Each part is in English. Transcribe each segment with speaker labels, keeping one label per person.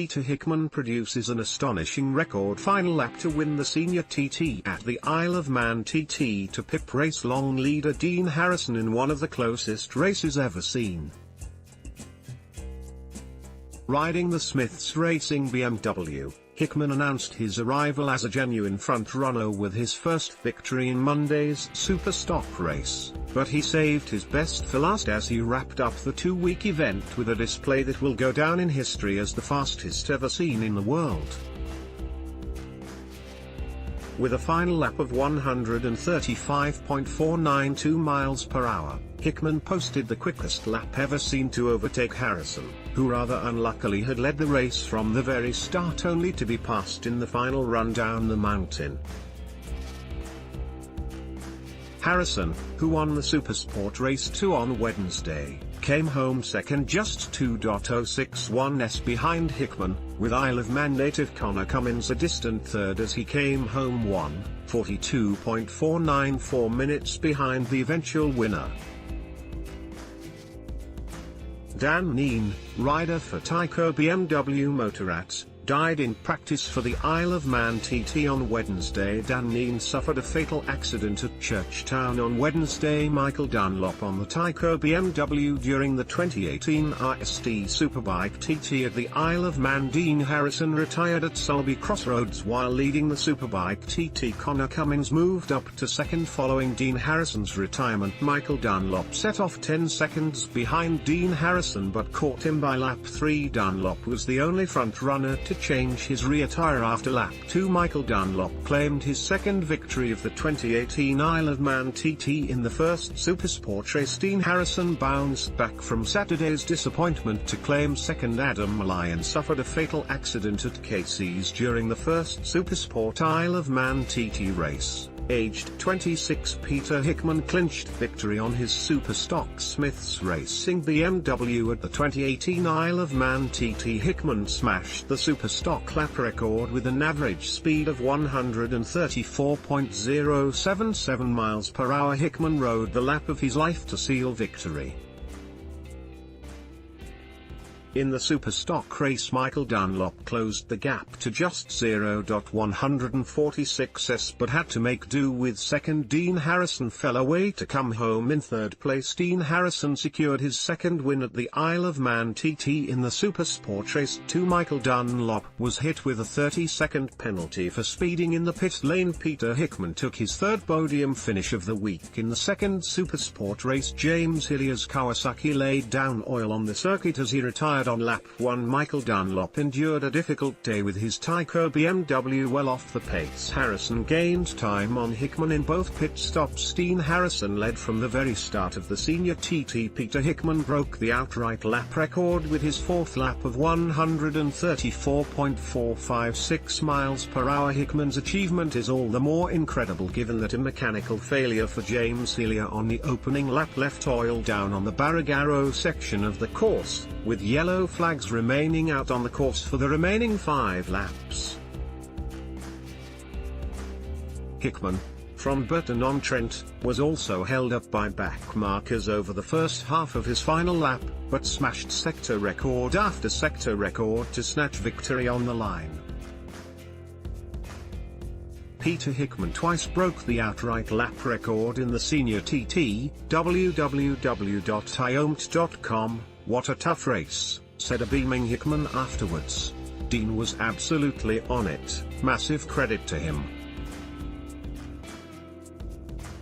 Speaker 1: Peter Hickman produces an astonishing record final lap to win the senior TT at the Isle of Man TT to pip race long leader Dean Harrison in one of the closest races ever seen. Riding the Smiths Racing BMW, Hickman announced his arrival as a genuine front-runner with his first victory in Monday's Superstock race, but he saved his best for last as he wrapped up the two-week event with a display that will go down in history as the fastest ever seen in the world. With a final lap of 135.492 miles per hour, Hickman posted the quickest lap ever seen to overtake Harrison, who rather unluckily had led the race from the very start only to be passed in the final run down the mountain. Harrison, who won the Supersport Race 2 on Wednesday, came home second just 2.061s behind Hickman, with Isle of Man native Connor Cummins a distant third as he came home 1:42.494 minutes behind the eventual winner. Dan Neen, rider for Tyco BMW Motorrad, died in practice for the Isle of Man TT on Wednesday. Dan Neen suffered a fatal accident at Churchtown on Wednesday. Michael Dunlop on the Tyco BMW during the 2018 IST Superbike TT at the Isle of Man. Dean Harrison retired at Sulby Crossroads while leading the Superbike TT. Connor Cummins moved up to second following Dean Harrison's retirement. Michael Dunlop set off 10 seconds behind Dean Harrison but caught him by lap 3. Dunlop was the only front runner to change his rear tire after lap 2. Michael Dunlop claimed his second victory of the 2018 Isle of Man TT in the first Supersport race. Dean Harrison bounced back from Saturday's disappointment to claim second. Adam Lyon suffered a fatal accident at Casey's during the first Supersport Isle of Man TT race. Aged 26, Peter Hickman clinched victory on his Superstock Smiths Racing BMW at the 2018 Isle of Man TT. Hickman smashed the Superstock lap record with an average speed of 134.077 miles per hour. Hickman rode the lap of his life to seal victory. In the Superstock race, Michael Dunlop closed the gap to just 0.146s but had to make do with second. Dean Harrison fell away to come home in third place. Dean Harrison secured his second win at the Isle of Man TT in the Supersport Race 2. Michael Dunlop was hit with a 30-second penalty for speeding in the pit lane. Peter Hickman took his third podium finish of the week in the second Supersport race. James Hillier's Kawasaki laid down oil on the circuit as he retired on lap 1. Michael Dunlop endured a difficult day with his Tyco BMW well off the pace. Harrison gained time on Hickman in both pit stops. Dean Harrison led from the very start of the senior TT. Peter Hickman broke the outright lap record with his fourth lap of 134.456 miles per hour. Hickman's achievement is all the more incredible given that a mechanical failure for James Hillier on the opening lap left oil down on the Barragaro section of the course, with yellow flags remaining out on the course for the remaining 5 laps. Hickman, from Burton-on-Trent, was also held up by back markers over the first half of his final lap, but smashed sector record after sector record to snatch victory on the line. Peter Hickman twice broke the outright lap record in the senior TT. www.iomt.com, "What a tough race," said a beaming Hickman afterwards. Dean was absolutely on it, massive credit to him.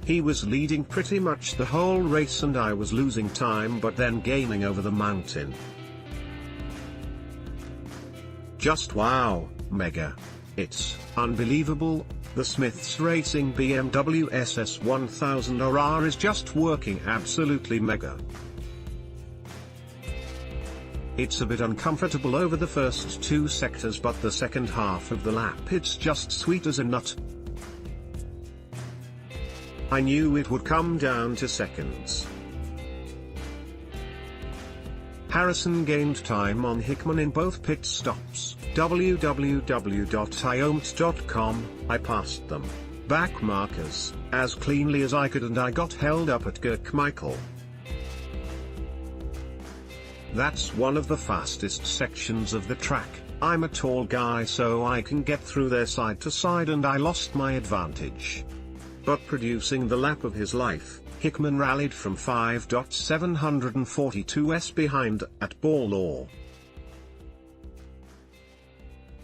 Speaker 1: He was leading pretty much the whole race and I was losing time but then gaining over the mountain. Just wow, mega. It's unbelievable. The Smiths Racing BMW SS1000RR is just working absolutely mega. It's a bit uncomfortable over the first 2 sectors but the second half of the lap it's just sweet as a nut. I knew it would come down to seconds. Harrison gained time on Hickman in both pit stops. www.iomt.com, I passed them. Back markers, as cleanly as I could and I got held up at Kirkmichael. That's one of the fastest sections of the track. I'm a tall guy so I can get through there side to side and I lost my advantage. But producing the lap of his life, Hickman rallied from 5.742s behind at ball law.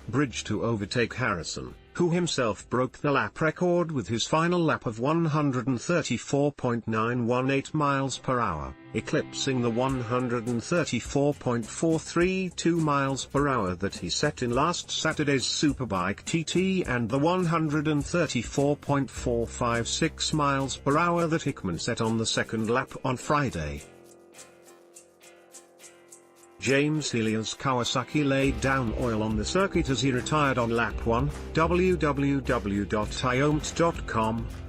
Speaker 1: Bridge to overtake Harrison, who himself broke the lap record with his final lap of 134.918 miles per hour, eclipsing the 134.432 miles per hour that he set in last Saturday's Superbike TT and the 134.456 miles per hour that Hickman set on the second lap on Friday. James Hillier's Kawasaki laid down oil on the circuit as he retired on lap 1, www.iomt.com,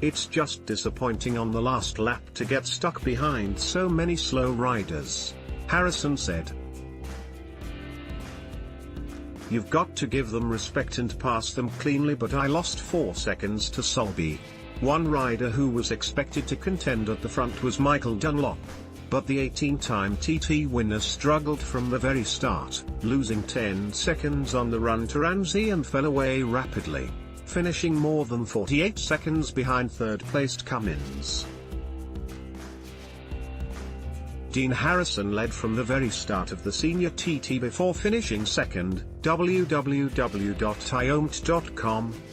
Speaker 1: "It's just disappointing on the last lap to get stuck behind so many slow riders," Harrison said. "You've got to give them respect and pass them cleanly, but I lost 4 seconds to Solby." One rider who was expected to contend at the front was Michael Dunlop. But the 18-time TT winner struggled from the very start, losing 10 seconds on the run to Ramsey and fell away rapidly, finishing more than 48 seconds behind third-placed Cummins. Dean Harrison led from the very start of the senior TT before finishing second, www.iomt.com.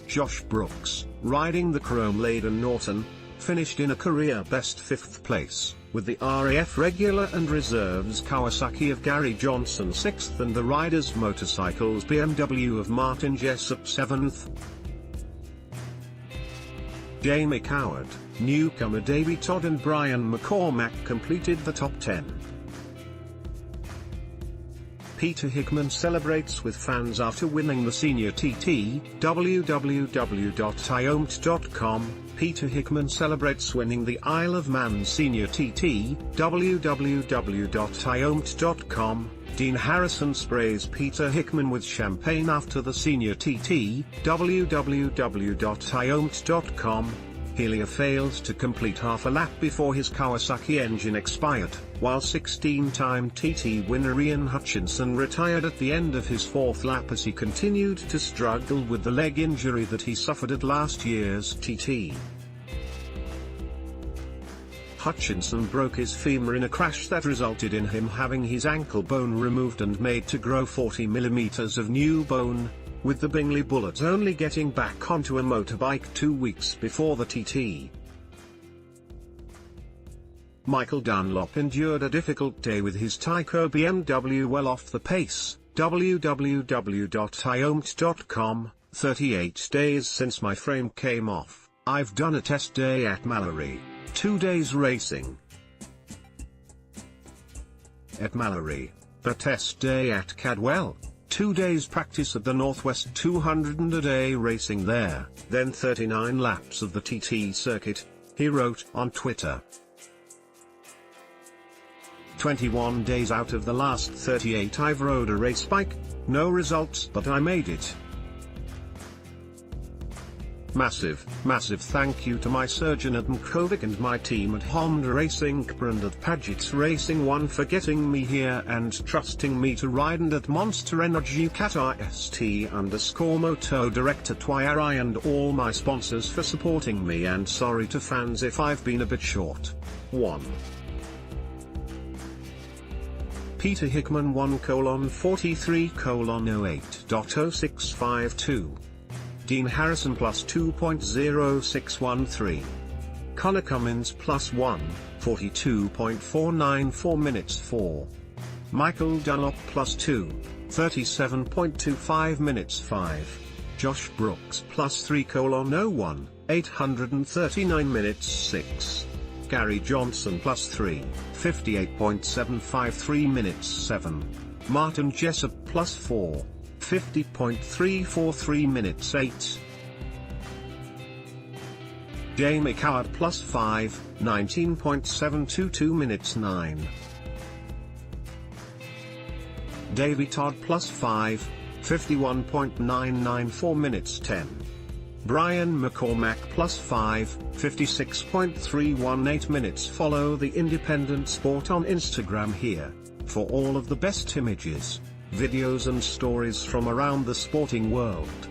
Speaker 1: Josh Brooks, riding the chrome-laden Norton, finished in a career-best 5th place, with the RAF regular and reserves Kawasaki of Gary Johnson 6th and the Riders Motorcycles BMW of Martin Jessup 7th. Jamie Coward, newcomer Davey Todd and Brian McCormack completed the top 10. Peter Hickman celebrates with fans after winning the senior TT, www.iomt.com. Peter Hickman celebrates winning the Isle of Man Senior TT, www.iomt.com. Dean Harrison sprays Peter Hickman with champagne after the senior TT, www.iomt.com. Hillier failed to complete half a lap before his Kawasaki engine expired, while 16-time TT winner Ian Hutchinson retired at the end of his 4th lap as he continued to struggle with the leg injury that he suffered at last year's TT. Hutchinson broke his femur in a crash that resulted in him having his ankle bone removed and made to grow 40 mm of new bone, with the Bingley Bullet only getting back onto a motorbike 2 weeks before the TT. Michael Dunlop endured a difficult day with his Tyco BMW well off the pace, www.iomt.com. 38 days since my frame came off, I've done a test day at Mallory, 2 days racing at Mallory, a test day at Cadwell, 2 days practice at the Northwest 200 and a day racing there, then 39 laps of the TT circuit, he wrote on Twitter. 21 days out of the last 38 I've rode a race bike, no results but I made it. Massive thank you to my surgeon at Mkovic and my team at Honda Racing and at Paget's Racing One for getting me here and trusting me to ride, and at Monster Energy @RST_Moto Director Twiari and all my sponsors for supporting me, and sorry to fans if I've been a bit short. 1. Peter Hickman 1:43:08.0652. Dean Harrison plus 2.0613. Connor Cummins plus 1, 42.494 minutes 4. Michael Dunlop plus 2, 37.25 minutes 5. Josh Brooks plus 3:01, 839 minutes 6. Gary Johnson plus 3, 58.753 minutes 7. Martin Jessup plus 4, 50.343 minutes 8. Jamie Coward plus 5, 19.722 minutes 9. Davey Todd plus 5, 51.994 minutes 10. Brian McCormack plus 5, 56.318 minutes. Follow the Independent Sport on Instagram here, for all of the best images. videos and stories from around the sporting world.